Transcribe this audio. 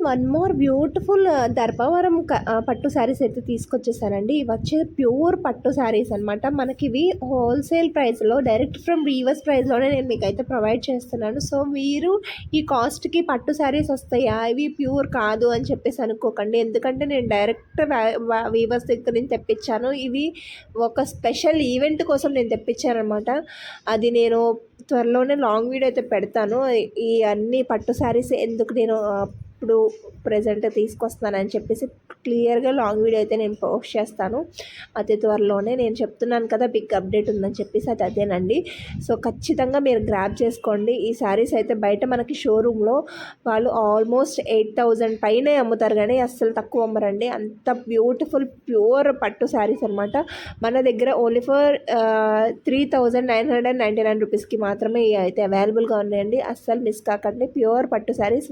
One more beautiful దర్భవరం పట్టు శారీస్ అయితే తీసుకొచ్చేసానండి. ఇవి వచ్చేది ప్యూర్ పట్టు శారీస్ అనమాట. మనకి ఇవి హోల్సేల్ ప్రైస్లో డైరెక్ట్ ఫ్రమ్ వీవర్స్ ప్రైస్లోనే నేను మీకైతే ప్రొవైడ్ చేస్తున్నాను. సో మీరు ఈ కాస్ట్కి పట్టు శారీస్ వస్తాయా, ఇవి ప్యూర్ కాదు అని చెప్పేసి అనుకోకండి. ఎందుకంటే నేను డైరెక్ట్ వీవర్స్ దగ్గర నుంచి తెప్పించాను. ఇవి ఒక స్పెషల్ ఈవెంట్ కోసం నేను తెప్పించాను అనమాట. అది నేను త్వరలోనే లాంగ్ వీడియో అయితే పెడతాను. ఈ అన్ని పట్టు శారీస్ ఎందుకు నేను ఇప్పుడు ప్రజెంట్ తీసుకొస్తున్నానని చెప్పేసి క్లియర్గా లాంగ్ వీడియో అయితే నేను పోస్ట్ చేస్తాను అతి త్వరలోనే. నేను చెప్తున్నాను కదా బిగ్ అప్డేట్ ఉందని చెప్పేసి అది అదేనండి. సో ఖచ్చితంగా మీరు గ్రాబ్ చేసుకోండి. ఈ శారీస్ అయితే బయట మనకి షోరూంలో వాళ్ళు ఆల్మోస్ట్ 8,000 పైనే అమ్ముతారు, కానీ అస్సలు తక్కువ అమ్మరండి. అంత బ్యూటిఫుల్ ప్యూర్ పట్టు శారీస్ అనమాట. మన దగ్గర ఓన్లీ ఫర్ 3,999 రూపీస్కి మాత్రమే అయితే అవైలబుల్గా ఉన్నాయండి. అస్సలు మిస్ కాకండి. ప్యూర్ పట్టు శారీస్